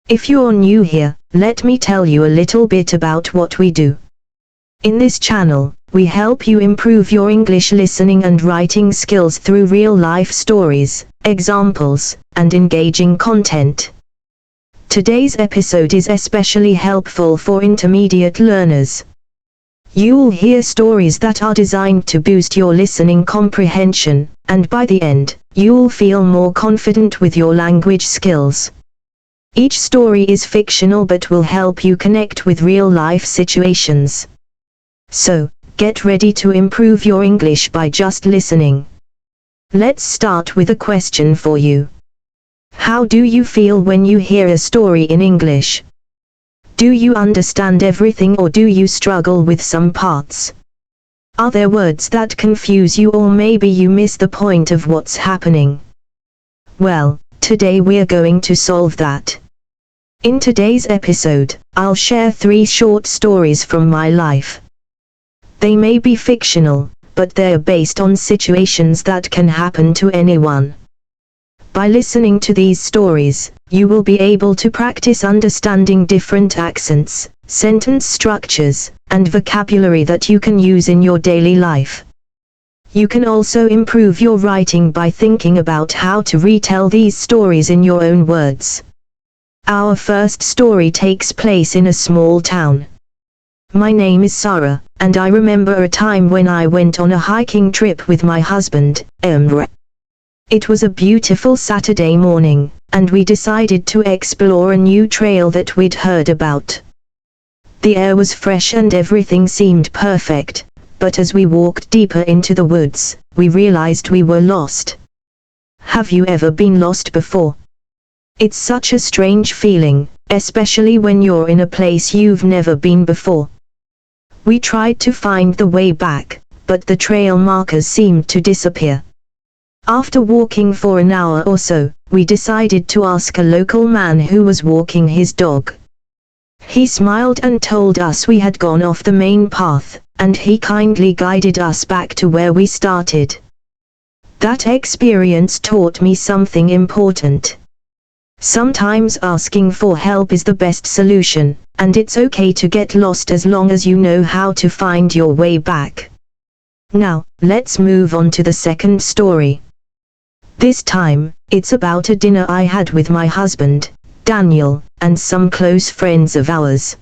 If you're new here, let me tell you a little bit about what we do. In this channel, we help you improve your English listening and writing skills through real-life stories, examples, and engaging content. Today's episode is especially helpful for intermediate learners. You'll hear stories that are designed to boost your listening comprehension, and by the end, you'll feel more confident with your language skills. Each story is fictional but will help you connect with real-life situations. So, get ready to improve your English by just listening. Let's start with a question for you. How do you feel when you hear a story in English? Do you understand everything or do you struggle with some parts? Are there words that confuse you or maybe you miss the point of what's happening? Well, today we're going to solve that. In today's episode, I'll share 3 short stories from my life. They may be fictional, but they're based on situations that can happen to anyone. By listening to these stories, you will be able to practice understanding different accents, sentence structures, and vocabulary that you can use in your daily life. You can also improve your writing by thinking about how to retell these stories in your own words. Our first story takes place in a small town. My name is Sarah, and I remember a time when I went on a hiking trip with my husband, Emre. It was a beautiful Saturday morning, and we decided to explore a new trail that we'd heard about. The air was fresh and everything seemed perfect, but as we walked deeper into the woods, we realized we were lost. Have you ever been lost before? It's such a strange feeling, especially when you're in a place you've never been before. We tried to find the way back, but the trail markers seemed to disappear. After walking for an hour or so, we decided to ask a local man who was walking his dog. He smiled and told us we had gone off the main path, and he kindly guided us back to where we started. That experience taught me something important. Sometimes asking for help is the best solution, and it's okay to get lost as long as you know how to find your way back. Now, let's move on to the second story. This time, it's about a dinner I had with my husband, Daniel, and some close friends of ours.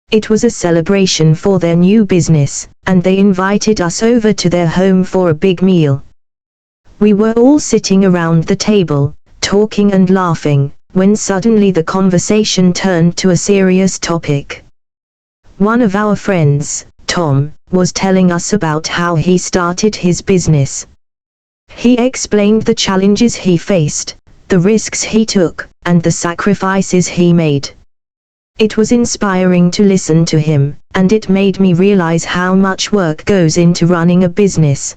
It was a celebration for their new business, and they invited us over to their home for a big meal. We were all sitting around the table, talking and laughing, when suddenly the conversation turned to a serious topic. One of our friends, Tom, was telling us about how he started his business. He explained the challenges he faced, the risks he took, and the sacrifices he made. It was inspiring to listen to him, and it made me realize how much work goes into running a business.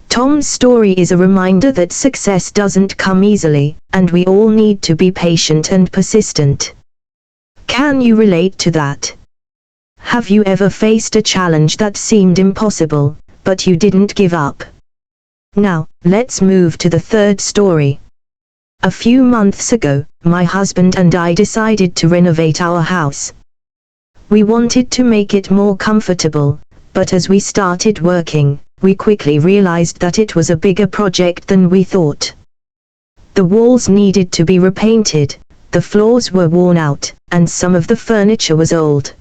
Tom's story is a reminder that success doesn't come easily, and we all need to be patient and persistent. Can you relate to that? Have you ever faced a challenge that seemed impossible, but you didn't give up? Now, let's move to the third story. A few months ago, my husband and I decided to renovate our house. We wanted to make it more comfortable, but as we started working, we quickly realized that it was a bigger project than we thought. The walls needed to be repainted, the floors were worn out, and some of the furniture was old.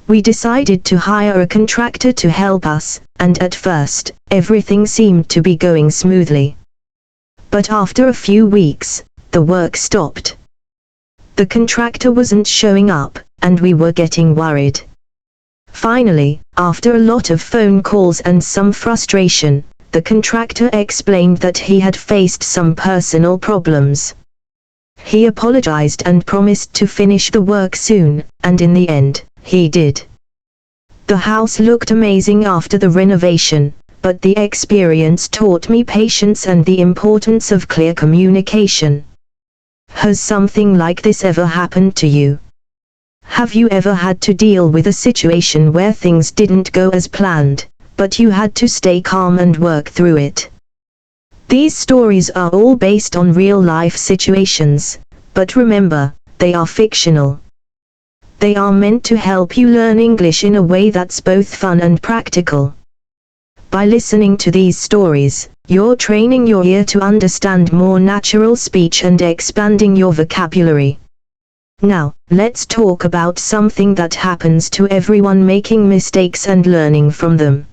We decided to hire a contractor to help us, and at first, everything seemed to be going smoothly. But after a few weeks, the work stopped. The contractor wasn't showing up, and we were getting worried. Finally, after a lot of phone calls and some frustration, the contractor explained that he had faced some personal problems. He apologized and promised to finish the work soon, and in the end, he did. The house looked amazing after the renovation, but the experience taught me patience and the importance of clear communication. Has something like this ever happened to you? Have you ever had to deal with a situation where things didn't go as planned, but you had to stay calm and work through it? These stories are all based on real-life situations, but remember, they are fictional. They are meant to help you learn English in a way that's both fun and practical. By listening to these stories, you're training your ear to understand more natural speech and expanding your vocabulary. Now, let's talk about something that happens to everyone: making mistakes and learning from them.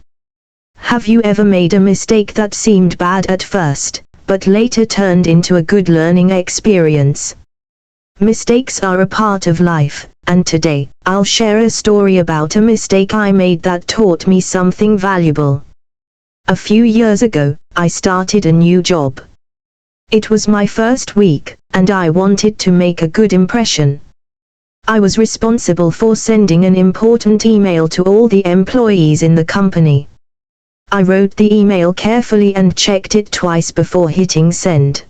Have you ever made a mistake that seemed bad at first, but later turned into a good learning experience? Mistakes are a part of life, and today, I'll share a story about a mistake I made that taught me something valuable. A few years ago, I started a new job. It was my first week, and I wanted to make a good impression. I was responsible for sending an important email to all the employees in the company. I wrote the email carefully and checked it twice before hitting send.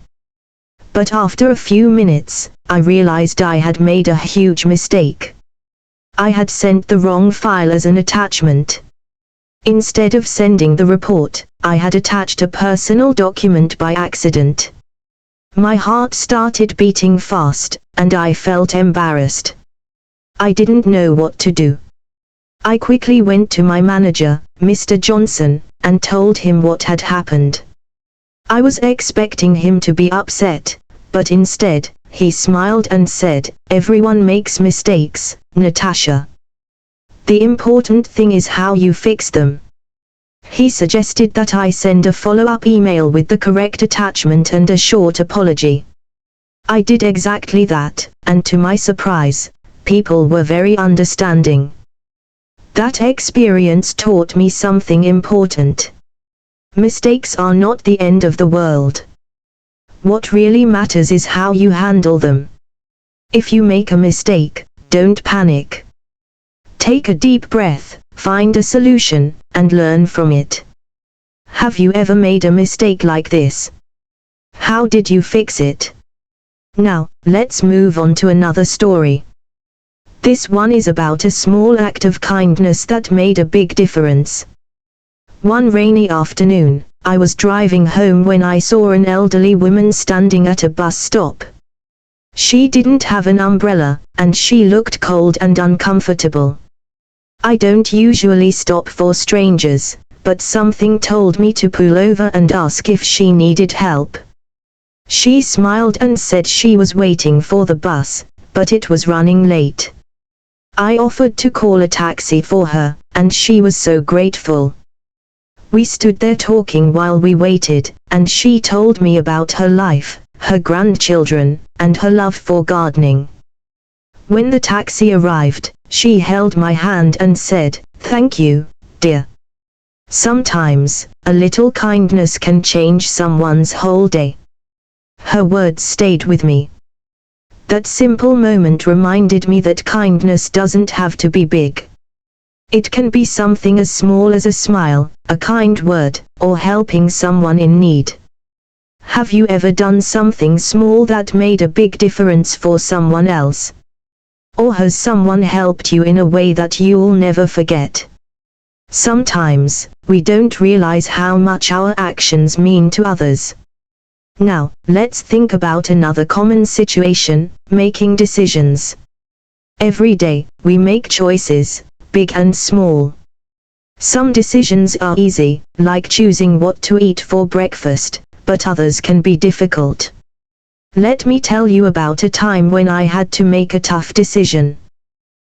But after a few minutes, I realized I had made a huge mistake. I had sent the wrong file as an attachment. Instead of sending the report, I had attached a personal document by accident. My heart started beating fast, and I felt embarrassed. I didn't know what to do. I quickly went to my manager, Mr. Johnson, and told him what had happened. I was expecting him to be upset, but instead, he smiled and said, "Everyone makes mistakes, Natasha. The important thing is how you fix them." He suggested that I send a follow-up email with the correct attachment and a short apology. I did exactly that, and to my surprise, people were very understanding. That experience taught me something important. Mistakes are not the end of the world. What really matters is how you handle them. If you make a mistake, don't panic. Take a deep breath, find a solution, and learn from it. Have you ever made a mistake like this? How did you fix it? Now, let's move on to another story. This one is about a small act of kindness that made a big difference. One rainy afternoon, I was driving home when I saw an elderly woman standing at a bus stop. She didn't have an umbrella, and she looked cold and uncomfortable. I don't usually stop for strangers, but something told me to pull over and ask if she needed help. She smiled and said she was waiting for the bus, but it was running late. I offered to call a taxi for her, and she was so grateful. We stood there talking while we waited, and she told me about her life, her grandchildren, and her love for gardening. When the taxi arrived, she held my hand and said, "Thank you, dear." Sometimes, a little kindness can change someone's whole day. Her words stayed with me. That simple moment reminded me that kindness doesn't have to be big. It can be something as small as a smile, a kind word, or helping someone in need. Have you ever done something small that made a big difference for someone else? Or has someone helped you in a way that you'll never forget? Sometimes, we don't realize how much our actions mean to others. Now, let's think about another common situation: making decisions. Every day, we make choices, big and small. Some decisions are easy, like choosing what to eat for breakfast, but others can be difficult. Let me tell you about a time when I had to make a tough decision.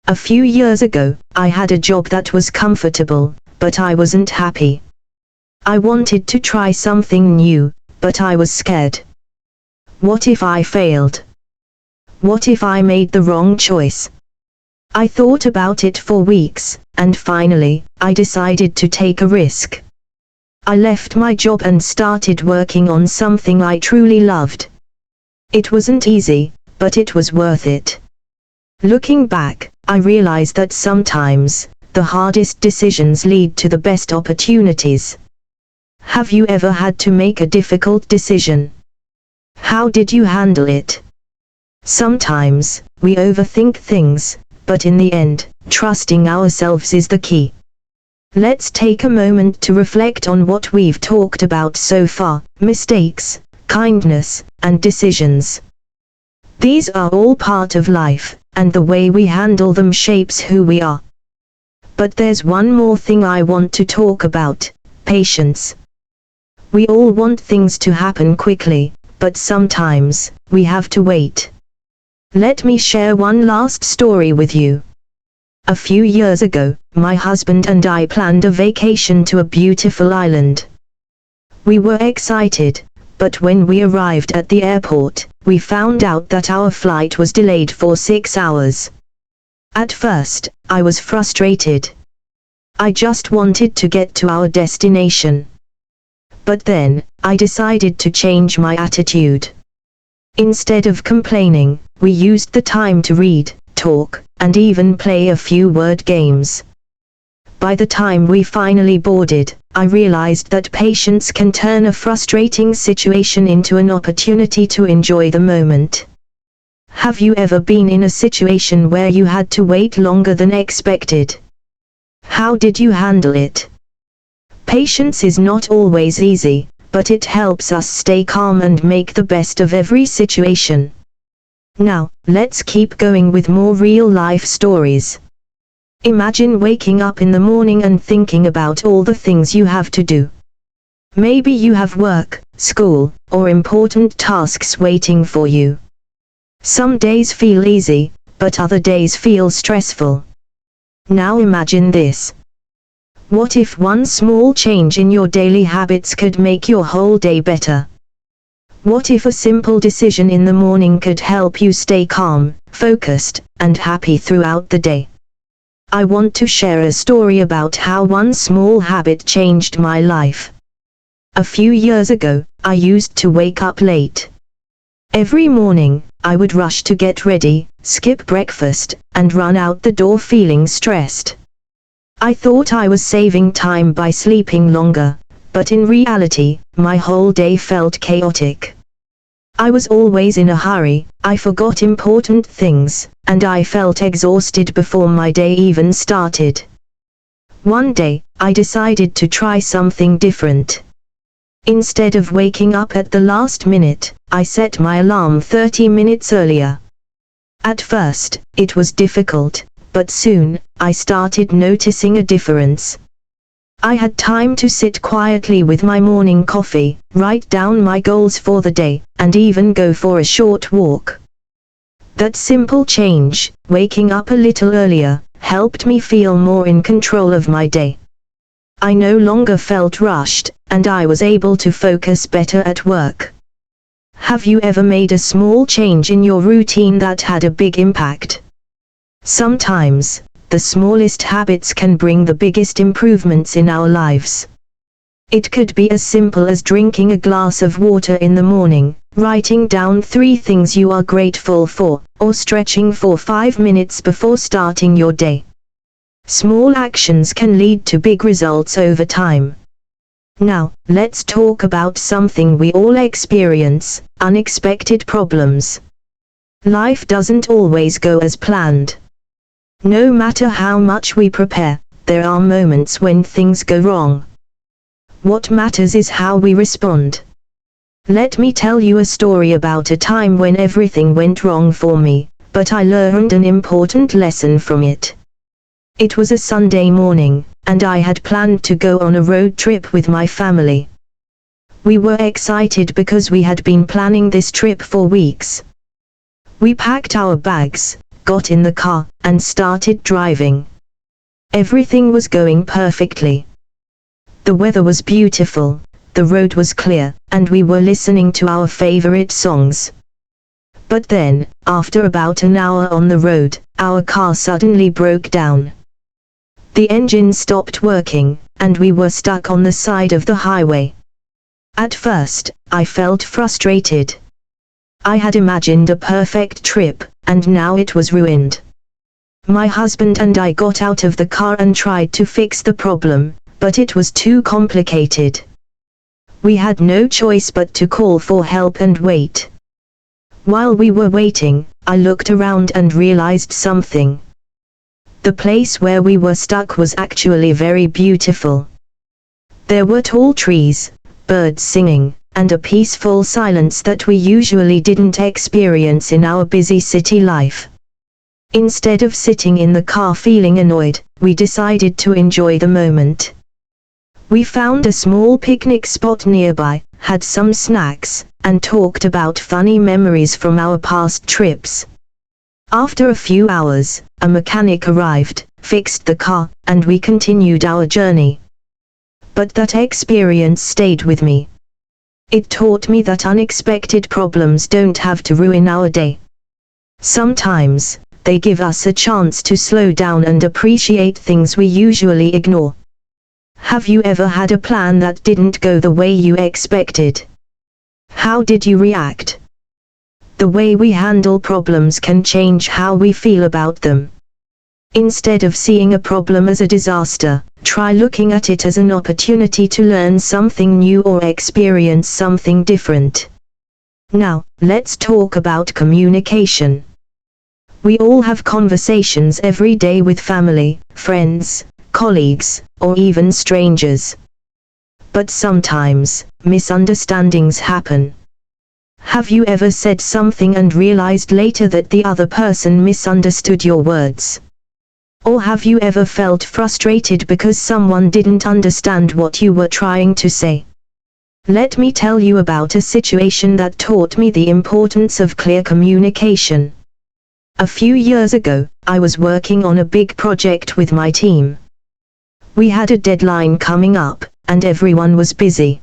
A few years ago, I had a job that was comfortable, but I wasn't happy. I wanted to try something new, but I was scared. What if I failed? What if I made the wrong choice? I thought about it for weeks, and finally, I decided to take a risk. I left my job and started working on something I truly loved. It wasn't easy, but it was worth it. Looking back, I realized that sometimes, the hardest decisions lead to the best opportunities. Have you ever had to make a difficult decision? How did you handle it? Sometimes, we overthink things, but in the end, trusting ourselves is the key. Let's take a moment to reflect on what we've talked about so far: mistakes, kindness, and decisions. These are all part of life, and the way we handle them shapes who we are. But there's one more thing I want to talk about: patience. We all want things to happen quickly, but sometimes we have to wait. Let me share one last story with you. A few years ago, my husband and I planned a vacation to a beautiful island. We were excited, but when we arrived at the airport, we found out that our flight was delayed for 6 hours. At first, I was frustrated. I just wanted to get to our destination. But then, I decided to change my attitude. Instead of complaining, we used the time to read, talk, and even play a few word games. By the time we finally boarded, I realized that patience can turn a frustrating situation into an opportunity to enjoy the moment. Have you ever been in a situation where you had to wait longer than expected? How did you handle it? Patience is not always easy, but it helps us stay calm and make the best of every situation. Now, let's keep going with more real-life stories. Imagine waking up in the morning and thinking about all the things you have to do. Maybe you have work, school, or important tasks waiting for you. Some days feel easy, but other days feel stressful. Now imagine this. What if one small change in your daily habits could make your whole day better? What if a simple decision in the morning could help you stay calm, focused, and happy throughout the day? I want to share a story about how one small habit changed my life. A few years ago, I used to wake up late. Every morning, I would rush to get ready, skip breakfast, and run out the door feeling stressed. I thought I was saving time by sleeping longer, but in reality, my whole day felt chaotic. I was always in a hurry, I forgot important things, and I felt exhausted before my day even started. One day, I decided to try something different. Instead of waking up at the last minute, I set my alarm 30 minutes earlier. At first, it was difficult, but soon, I started noticing a difference. I had time to sit quietly with my morning coffee, write down my goals for the day, and even go for a short walk. That simple change, waking up a little earlier, helped me feel more in control of my day. I no longer felt rushed, and I was able to focus better at work. Have you ever made a small change in your routine that had a big impact? Sometimes, the smallest habits can bring the biggest improvements in our lives. It could be as simple as drinking a glass of water in the morning, writing down 3 things you are grateful for, or stretching for 5 minutes before starting your day. Small actions can lead to big results over time. Now, let's talk about something we all experience: unexpected problems. Life doesn't always go as planned. No matter how much we prepare, there are moments when things go wrong. What matters is how we respond. Let me tell you a story about a time when everything went wrong for me, but I learned an important lesson from it. It was a Sunday morning, and I had planned to go on a road trip with my family. We were excited because we had been planning this trip for weeks. We packed our bags, got in the car, and started driving. Everything was going perfectly. The weather was beautiful, the road was clear, and we were listening to our favorite songs. But then, after about an hour on the road, our car suddenly broke down. The engine stopped working, and we were stuck on the side of the highway. At first, I felt frustrated. I had imagined a perfect trip, and now it was ruined. My husband and I got out of the car and tried to fix the problem, but it was too complicated. We had no choice but to call for help and wait. While we were waiting, I looked around and realized something. The place where we were stuck was actually very beautiful. There were tall trees, birds singing, and a peaceful silence that we usually didn't experience in our busy city life. Instead of sitting in the car feeling annoyed, we decided to enjoy the moment. We found a small picnic spot nearby, had some snacks, and talked about funny memories from our past trips. After a few hours, a mechanic arrived, fixed the car, and we continued our journey. But that experience stayed with me. It taught me that unexpected problems don't have to ruin our day. Sometimes, they give us a chance to slow down and appreciate things we usually ignore. Have you ever had a plan that didn't go the way you expected? How did you react? The way we handle problems can change how we feel about them. Instead of seeing a problem as a disaster, try looking at it as an opportunity to learn something new or experience something different. Now, let's talk about communication. We all have conversations every day with family, friends, colleagues, or even strangers. But sometimes, misunderstandings happen. Have you ever said something and realized later that the other person misunderstood your words? Or have you ever felt frustrated because someone didn't understand what you were trying to say? Let me tell you about a situation that taught me the importance of clear communication. A few years ago, I was working on a big project with my team. We had a deadline coming up, and everyone was busy.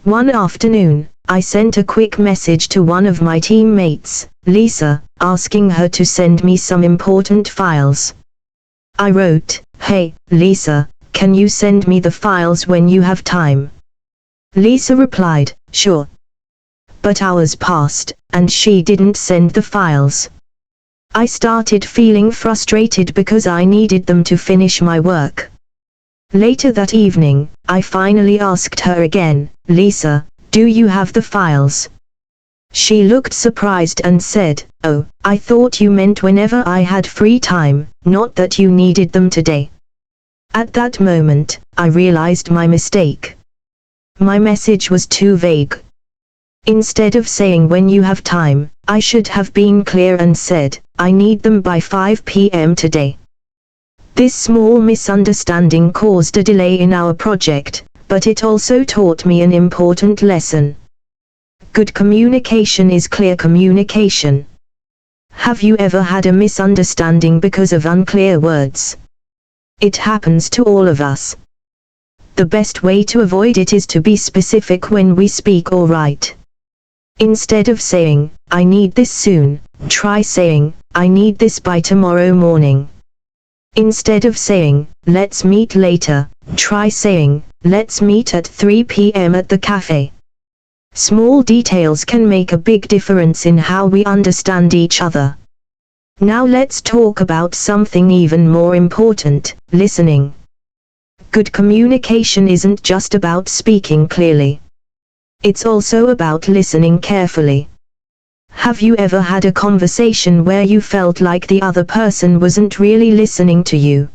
One afternoon, I sent a quick message to one of my teammates, Lisa, asking her to send me some important files. I wrote, "Hey, Lisa, can you send me the files when you have time?" Lisa replied, "Sure." But hours passed, and she didn't send the files. I started feeling frustrated because I needed them to finish my work. Later that evening, I finally asked her again, "Lisa, do you have the files?" She looked surprised and said, "Oh, I thought you meant whenever I had free time, not that you needed them today." At that moment, I realized my mistake. My message was too vague. Instead of saying "when you have time," I should have been clear and said, "I need them by 5 p.m. today." This small misunderstanding caused a delay in our project, but it also taught me an important lesson. Good communication is clear communication. Have you ever had a misunderstanding because of unclear words? It happens to all of us. The best way to avoid it is to be specific when we speak or write. Instead of saying, "I need this soon," try saying, "I need this by tomorrow morning." Instead of saying, "Let's meet later," try saying, "Let's meet at 3 p.m. at the cafe." Small details can make a big difference in how we understand each other. Now let's talk about something even more important, listening. Good communication isn't just about speaking clearly. It's also about listening carefully. Have you ever had a conversation where you felt like the other person wasn't really listening to you?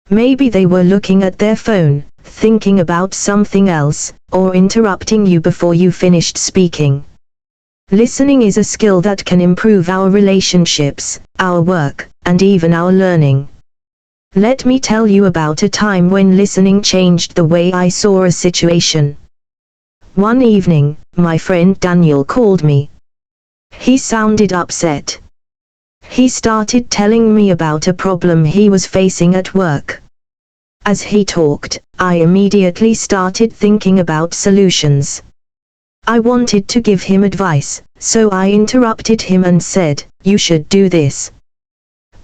Maybe they were looking at their phone, thinking about something else, or interrupting you before you finished speaking. Listening is a skill that can improve our relationships, our work, and even our learning. Let me tell you about a time when listening changed the way I saw a situation. One evening, my friend Daniel called me. He sounded upset. He started telling me about a problem he was facing at work. As he talked, I immediately started thinking about solutions. I wanted to give him advice, so I interrupted him and said, "You should do this."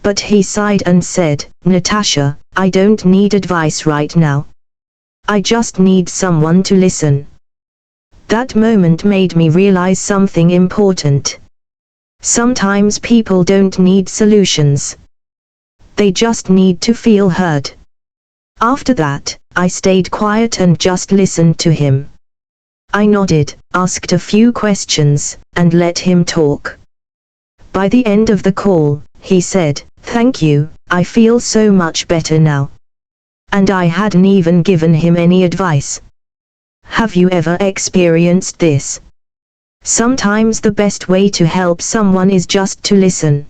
But he sighed and said, "Natasha, I don't need advice right now. I just need someone to listen." That moment made me realize something important. Sometimes people don't need solutions. They just need to feel heard. After that, I stayed quiet and just listened to him. I nodded, asked a few questions, and let him talk. By the end of the call, he said, "Thank you, I feel so much better now." And I hadn't even given him any advice. Have you ever experienced this? Sometimes the best way to help someone is just to listen.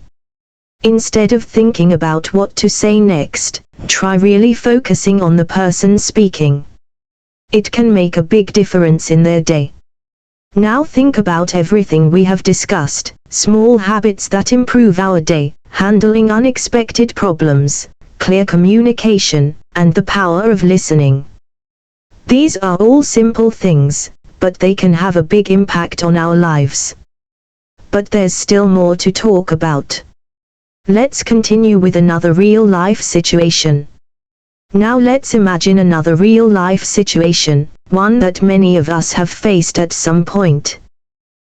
Instead of thinking about what to say next, try really focusing on the person speaking. It can make a big difference in their day. Now think about everything we have discussed: small habits that improve our day, handling unexpected problems, clear communication, and the power of listening. These are all simple things, but they can have a big impact on our lives. But there's still more to talk about. Let's continue with another real-life situation. Now let's imagine another real-life situation, one that many of us have faced at some point.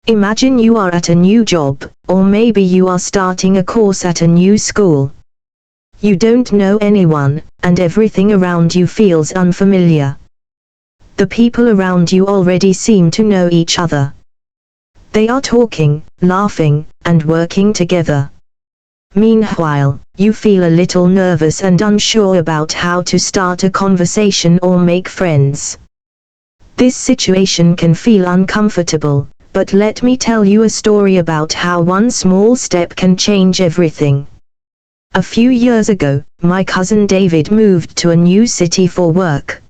Imagine you are at a new job, or maybe you are starting a course at a new school. You don't know anyone, and everything around you feels unfamiliar. The people around you already seem to know each other. They are talking, laughing, and working together. Meanwhile, you feel a little nervous and unsure about how to start a conversation or make friends. This situation can feel uncomfortable, but let me tell you a story about how one small step can change everything. A few years ago, my cousin David moved to a new city for work.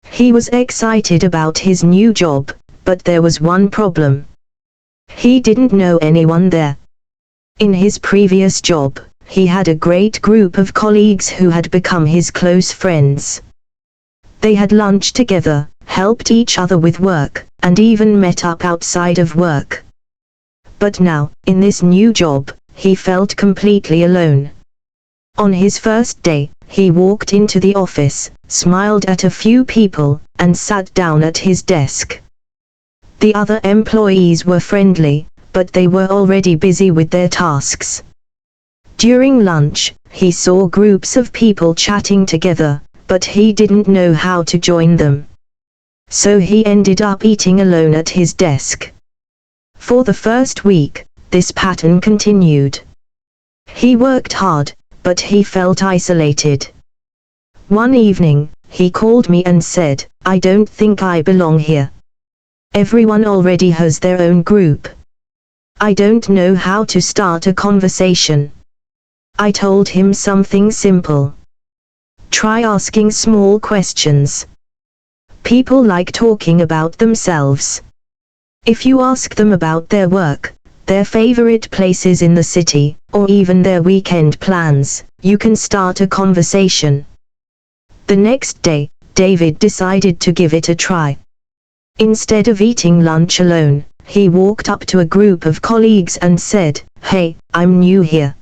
He was excited about his new job, but there was one problem. He didn't know anyone there. In his previous job, he had a great group of colleagues who had become his close friends. They had lunch together, helped each other with work, and even met up outside of work. But now, in this new job, he felt completely alone. On his first day, he walked into the office, smiled at a few people, and sat down at his desk. The other employees were friendly, but they were already busy with their tasks. During lunch, he saw groups of people chatting together, but he didn't know how to join them. So he ended up eating alone at his desk. For the first week, this pattern continued. He worked hard, but he felt isolated. One evening, he called me and said, "I don't think I belong here. Everyone already has their own group. I don't know how to start a conversation." I told him something simple. Try asking small questions. People like talking about themselves. If you ask them about their work, their favorite places in the city, or even their weekend plans, you can start a conversation. The next day, David decided to give it a try. Instead of eating lunch alone, he walked up to a group of colleagues and said, "Hey, I'm new here.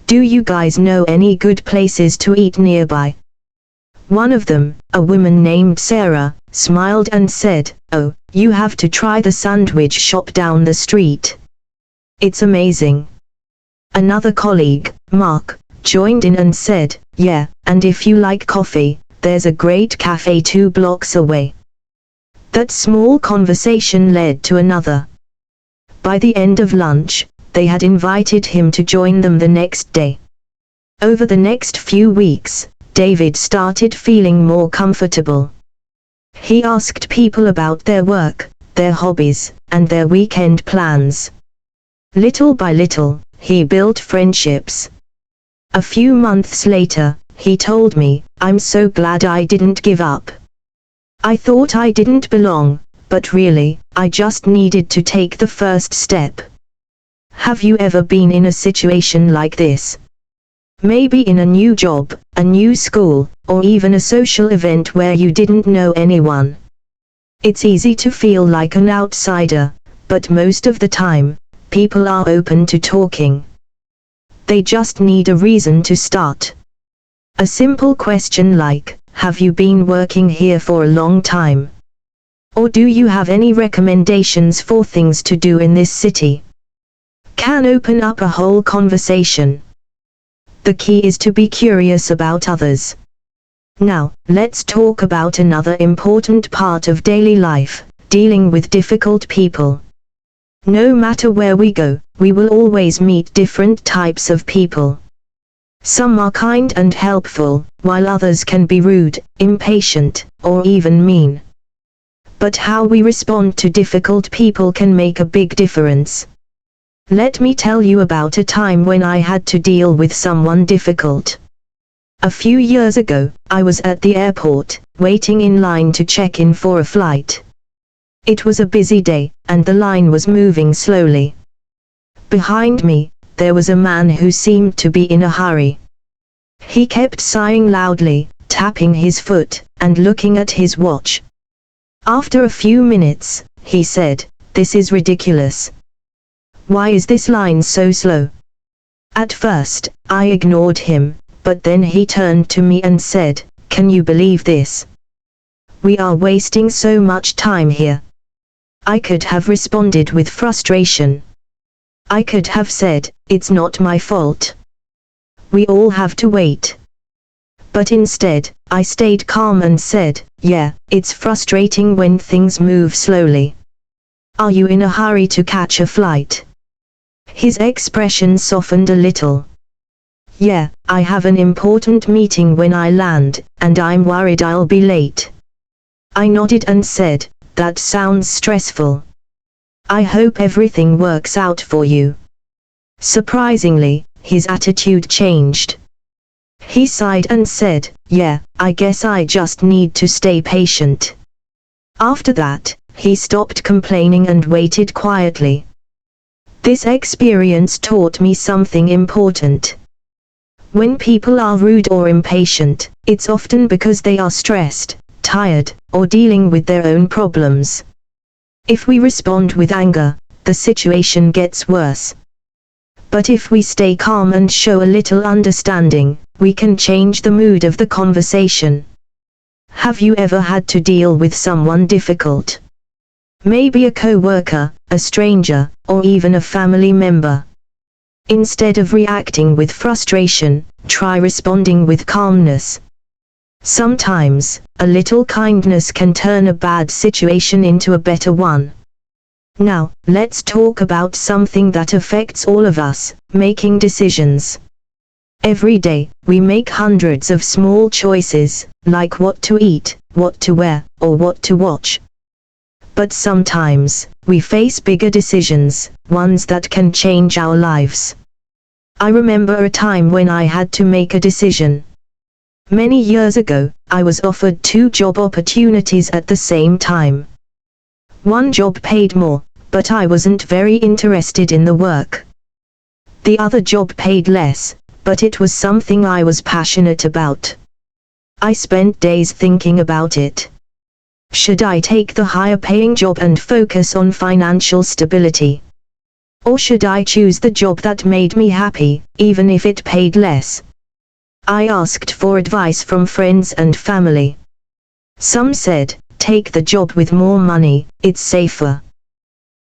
Do you guys know any good places to eat nearby?" One of them, a woman named Sarah, smiled and said, "Oh, you have to try the sandwich shop down the street. It's amazing." Another colleague, Mark, joined in and said, "Yeah, and if you like coffee, there's a great cafe 2 blocks away." That small conversation led to another. By the end of lunch, they had invited him to join them the next day. Over the next few weeks, David started feeling more comfortable. He asked people about their work, their hobbies, and their weekend plans. Little by little, he built friendships. A few months later, he told me, "I'm so glad I didn't give up. I thought I didn't belong, but really, I just needed to take the first step." Have you ever been in a situation like this? Maybe in a new job, a new school, or even a social event where you didn't know anyone. It's easy to feel like an outsider, but most of the time, people are open to talking. They just need a reason to start. A simple question like, "Have you been working here for a long time?" Or "Do you have any recommendations for things to do in this city?" can open up a whole conversation. The key is to be curious about others. Now, let's talk about another important part of daily life, dealing with difficult people. No matter where we go, we will always meet different types of people. Some are kind and helpful, while others can be rude, impatient, or even mean. but how we respond to difficult people can make a big difference. Let me tell you about a time when I had to deal with someone difficult. A few years ago, I was at the airport, waiting in line to check in for a flight. It was a busy day, and the line was moving slowly. Behind me, there was a man who seemed to be in a hurry. He kept sighing loudly, tapping his foot, and looking at his watch. After a few minutes, he said, "This is ridiculous. Why is this line so slow?" At first, I ignored him, but then he turned to me and said, "Can you believe this? We are wasting so much time here." I could have responded with frustration. I could have said, "It's not my fault. We all have to wait." But instead, I stayed calm and said, "Yeah, it's frustrating when things move slowly. Are you in a hurry to catch a flight?" His expression softened a little. "Yeah, I have an important meeting when I land, and I'm worried I'll be late." I nodded and said, "That sounds stressful. I hope everything works out for you." Surprisingly, his attitude changed. He sighed and said, "Yeah, I guess I just need to stay patient." After that, he stopped complaining and waited quietly. This experience taught me something important. When people are rude or impatient, it's often because they are stressed, tired, or dealing with their own problems. If we respond with anger, the situation gets worse. But if we stay calm and show a little understanding, we can change the mood of the conversation. Have you ever had to deal with someone difficult? Maybe a co-worker, a stranger, or even a family member. Instead of reacting with frustration, try responding with calmness. Sometimes, a little kindness can turn a bad situation into a better one. Now, let's talk about something that affects all of us, making decisions. Every day, we make hundreds of small choices, like what to eat, what to wear, or what to watch. But sometimes, we face bigger decisions, ones that can change our lives. I remember a time when I had to make a decision. Many years ago, I was offered 2 job opportunities at the same time. One job paid more, but I wasn't very interested in the work. The other job paid less, but it was something I was passionate about. I spent days thinking about it. Should I take the higher paying job and focus on financial stability? Or should I choose the job that made me happy, even if it paid less? I asked for advice from friends and family. Some said, take the job with more money, it's safer.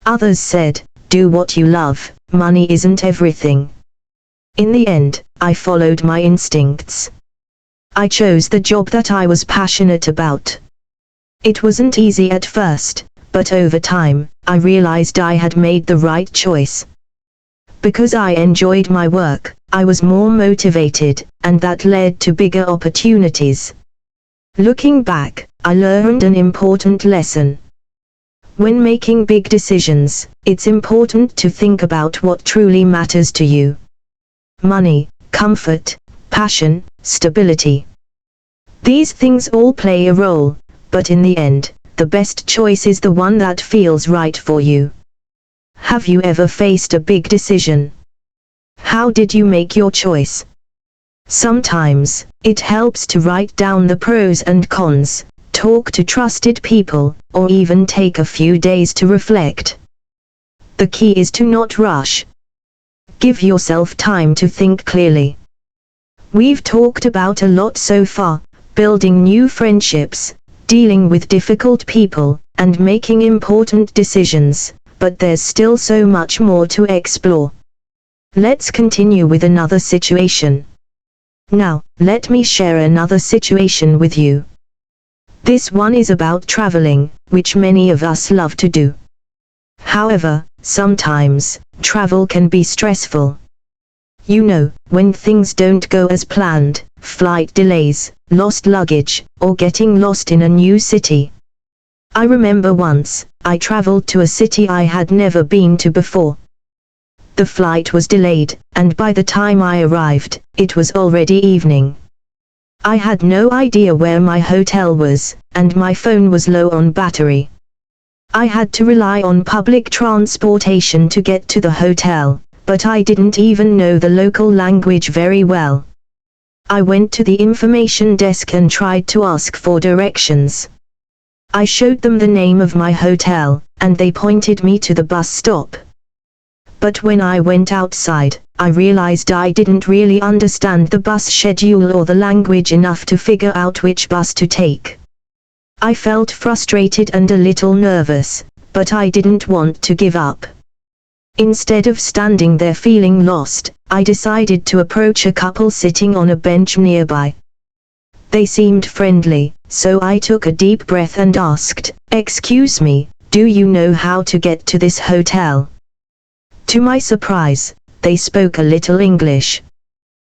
Others said, do what you love, money isn't everything. In the end, I followed my instincts. I chose the job that I was passionate about. It wasn't easy at first, but over time, I realized I had made the right choice. Because I enjoyed my work, I was more motivated, and that led to bigger opportunities. Looking back, I learned an important lesson. When making big decisions, it's important to think about what truly matters to you. Money, comfort, passion, stability. These things all play a role, but in the end, the best choice is the one that feels right for you. Have you ever faced a big decision? How did you make your choice? Sometimes, it helps to write down the pros and cons, talk to trusted people, or even take a few days to reflect. The key is to not rush. Give yourself time to think clearly. We've talked about a lot so far, building new friendships, dealing with difficult people, and making important decisions, but there's still so much more to explore. Let's continue with another situation. Now, let me share another situation with you. This one is about traveling, which many of us love to do. However, sometimes, travel can be stressful. You know, when things don't go as planned, flight delays, lost luggage, or getting lost in a new city. I remember once, I traveled to a city I had never been to before. The flight was delayed, and by the time I arrived, it was already evening. I had no idea where my hotel was, and my phone was low on battery. I had to rely on public transportation to get to the hotel, but I didn't even know the local language very well. I went to the information desk and tried to ask for directions. I showed them the name of my hotel, and they pointed me to the bus stop. But when I went outside, I realized I didn't really understand the bus schedule or the language enough to figure out which bus to take. I felt frustrated and a little nervous, but I didn't want to give up. Instead of standing there feeling lost, I decided to approach a couple sitting on a bench nearby. They seemed friendly, so I took a deep breath and asked, "Excuse me, do you know how to get to this hotel?" To my surprise, they spoke a little English,